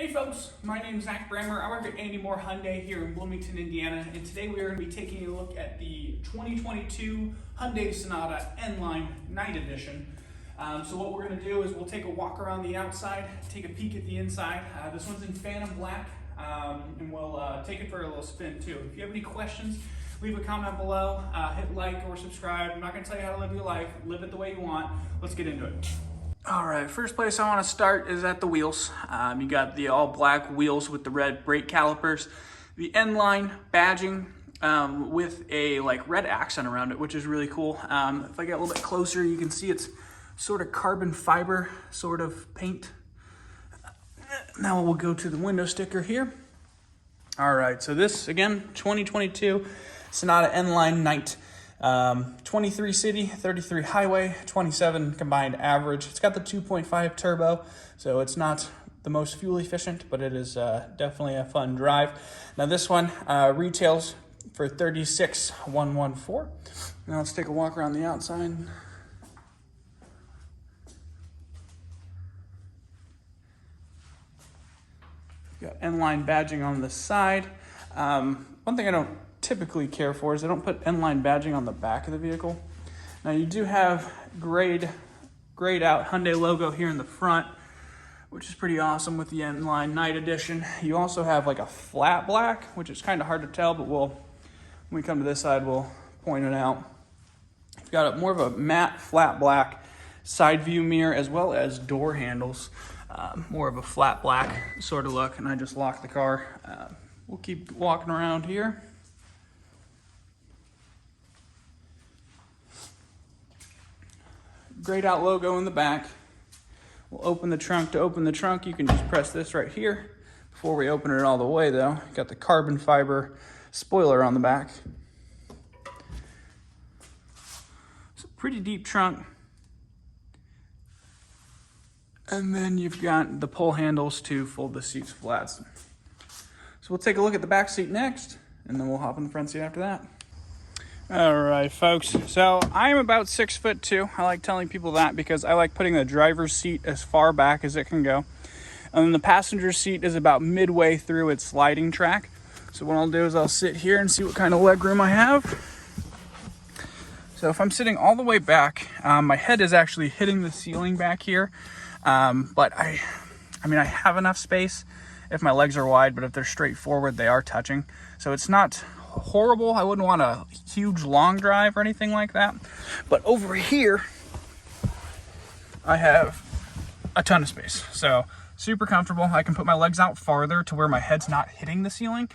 Hey folks, my name is Zach Brammer. I work at Andy Moore Hyundai here in Bloomington, Indiana, and today we are going to be taking a look at the 2022 Hyundai Sonata N-Line Night Edition. So what we're going to do is we'll take a walk around the outside, take a peek at the inside. This one's in Phantom Black, and we'll take it for a little spin too. If you have any questions, leave a comment below, hit like or subscribe. I'm not going to tell you how to live your life. Live it the way you want. Let's get into it. All right, first place I want to start is at the wheels. You got the all black wheels with the red brake calipers, the N-line badging with a red accent around it, which is really cool. If I get a little bit closer, you can see it's sort of carbon fiber sort of paint. Now we'll go to the window sticker here. All right, so this again, 2022 Sonata N-Line Night. 23 city, 33 highway, 27 combined average. It's got the 2.5 turbo, so it's not the most fuel efficient, but it is definitely a fun drive. Now this one retails for $36,114. Now let's take a walk around the outside. Got N-line badging on the side. One thing I don't typically care for is I don't put N-line badging on the back of the vehicle. Now you do have grayed out Hyundai logo here in the front, which is pretty awesome with the N-Line Night Edition. You also have like a flat black, which is kind of hard to tell, but when we come to this side, we'll point it out. You've got more of a matte flat black side view mirror as well as door handles. More of a flat black sort of look, and I just locked the car. We'll keep walking around here. Grayed out logo in the back. We'll open the trunk. To open the trunk, you can just press this right here. Before we open it all the way though, got the carbon fiber spoiler on the back. It's a pretty deep trunk. And then you've got the pull handles to fold the seats flat. So we'll take a look at the back seat next, and then we'll hop in the front seat after that. All right, folks. So I am about 6'2". I like telling people that because I like putting the driver's seat as far back as it can go. And then the passenger seat is about midway through its sliding track. So what I'll do is I'll sit here and see what kind of leg room I have. So if I'm sitting all the way back, my head is actually hitting the ceiling back here. But I have enough space if my legs are wide, but if they're straight forward, they are touching. So it's not horrible. I wouldn't want a huge long drive or anything like that. But over here, I have a ton of space. So super comfortable. I can put my legs out farther to where my head's not hitting the ceiling,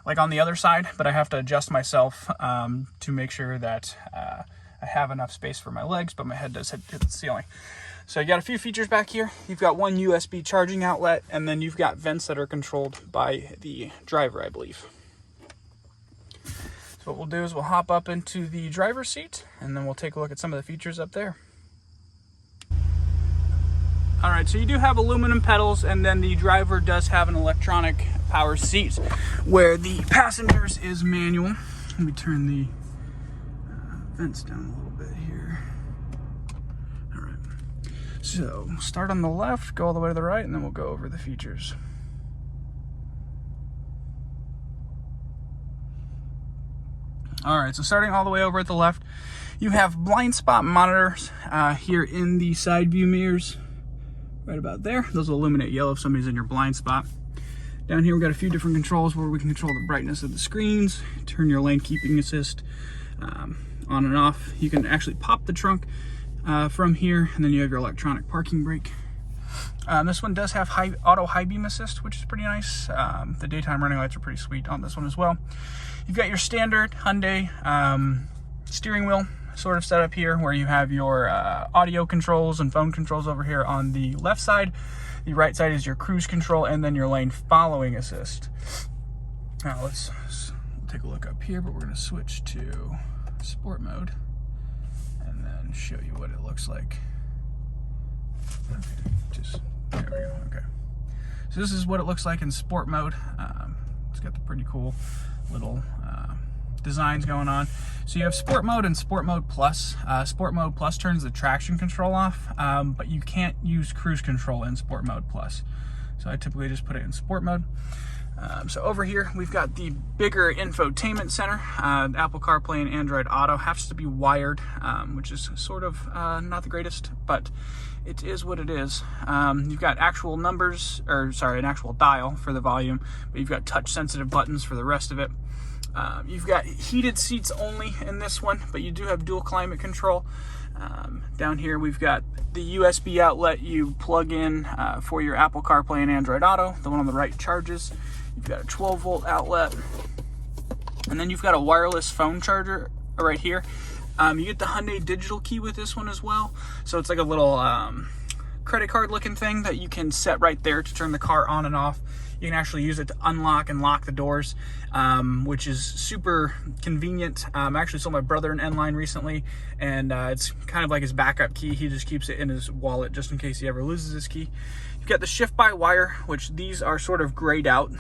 like on the other side, but I have to adjust myself to make sure that I have enough space for my legs, but my head does hit the ceiling. So you got a few features back here. You've got one USB charging outlet, and then you've got vents that are controlled by the driver, I believe. So what we'll do is we'll hop up into the driver's seat, and then we'll take a look at some of the features up there. All right, so you do have aluminum pedals, and then the driver does have an electronic power seat, where the passengers is manual. Let me turn the vents down a little bit here. All right, so start on the left, go all the way to the right, and then we'll go over the features. All right, so starting all the way over at the left, you have blind spot monitors here in the side view mirrors, right about there. Those will illuminate yellow if somebody's in your blind spot. Down here, we've got a few different controls where we can control the brightness of the screens, turn your lane keeping assist on and off. You can actually pop the trunk from here, and then you have your electronic parking brake. This one does have auto high beam assist, which is pretty nice. The daytime running lights are pretty sweet on this one as well. You've got your standard Hyundai steering wheel sort of setup here, where you have your audio controls and phone controls over here on the left side. The right side is your cruise control, and then your lane following assist. Now let's take a look up here, but we're going to switch to sport mode and then show you what it looks like. Okay, there we go. Okay, so this is what it looks like in sport mode. It's got the pretty cool little designs going on. So you have sport mode and sport mode plus. Sport mode plus turns the traction control off, but you can't use cruise control in sport mode plus. So I typically just put it in sport mode. So over here, we've got the bigger infotainment center. Apple CarPlay and Android Auto has to be wired, which is sort of not the greatest, but it is what it is. You've got actual numbers, or sorry, an actual dial for the volume, but you've got touch sensitive buttons for the rest of it. You've got heated seats only in this one, but you do have dual climate control. Down here we've got the USB outlet you plug in for your Apple CarPlay and Android Auto. The one on the right charges. You've got a 12 volt outlet, and then you've got a wireless phone charger right here. You get the Hyundai digital key with this one as well. So it's like a little credit card looking thing that you can set right there to turn the car on and off. You can actually use it to unlock and lock the doors, which is super convenient. I actually saw my brother an N-Line recently, and it's kind of like his backup key. He just keeps it in his wallet just in case he ever loses his key. You've got the shift-by-wire, which these are sort of grayed out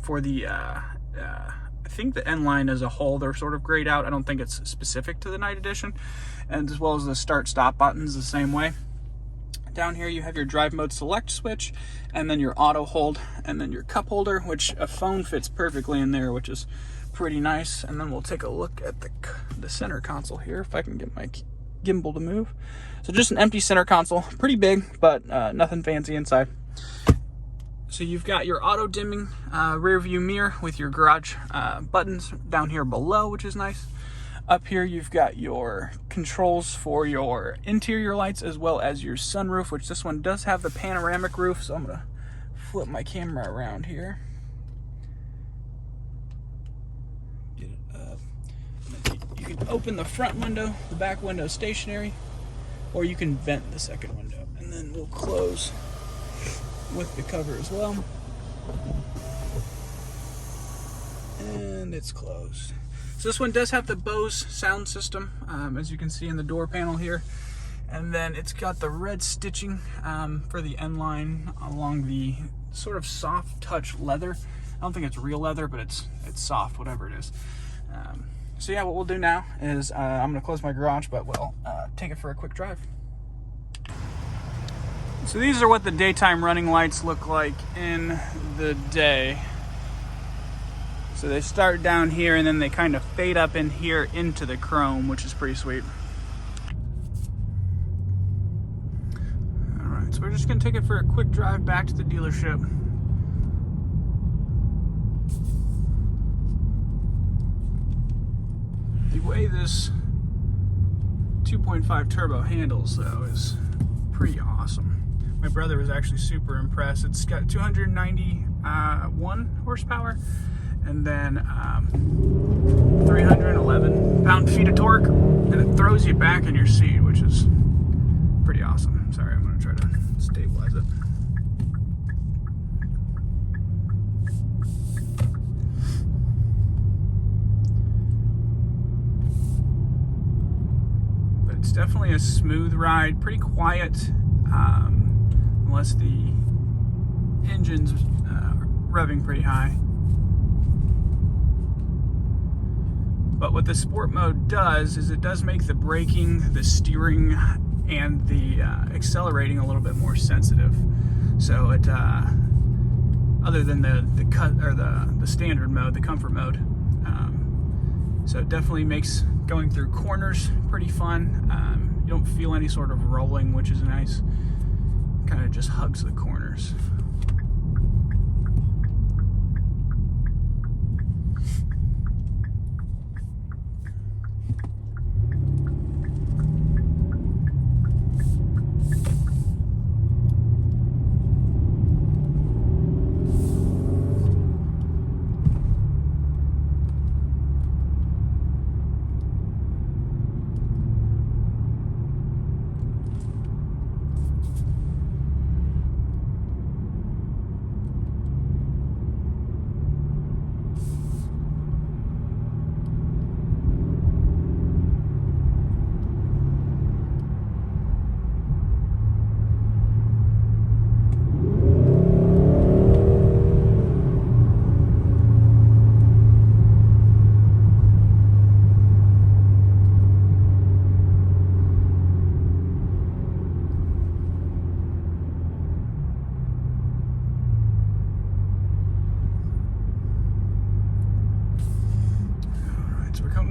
for the, I think the N-Line as a whole, they're sort of grayed out. I don't think it's specific to the Night Edition. And as well as the start-stop buttons the same way. Down here you have your drive mode select switch, and then your auto hold, and then your cup holder, which a phone fits perfectly in there, which is pretty nice. And then we'll take a look at the center console here, if I can get my gimbal to move. So just an empty center console, pretty big, but nothing fancy inside. So you've got your auto dimming rear view mirror with your garage buttons down here below, which is nice. Up here you've got your controls for your interior lights as well as your sunroof, which this one does have the panoramic roof. So I'm gonna flip my camera around here. Get it up. You can open the front window, the back window stationary, or you can vent the second window. And then we'll close with the cover as well. And it's closed. So this one does have the Bose sound system, as you can see in the door panel here. And then it's got the red stitching for the N-Line along the sort of soft touch leather. I don't think it's real leather, but it's soft, whatever it is. So yeah, what we'll do now is I'm gonna close my garage, but we'll take it for a quick drive. So these are what the daytime running lights look like in the day. So they start down here and then they kind of fade up in here into the chrome, which is pretty sweet. All right, so we're just gonna take it for a quick drive back to the dealership. The way this 2.5 turbo handles though is pretty awesome. My brother was actually super impressed. It's got 291 horsepower and then 311 pound-feet of torque, and it throws you back in your seat, which is pretty awesome. Sorry, I'm gonna try to stabilize it. But it's definitely a smooth ride, pretty quiet, unless the engine's revving pretty high. But what the sport mode does is it does make the braking, the steering, and the accelerating a little bit more sensitive. So it, other than the standard mode, the comfort mode. So it definitely makes going through corners pretty fun. You don't feel any sort of rolling, which is nice. Kind of just hugs the corners.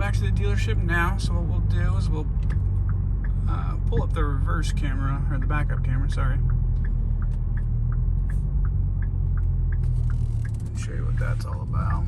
back to the dealership now. So what we'll do is we'll pull up the reverse camera, or the backup camera, sorry. Show you what that's all about.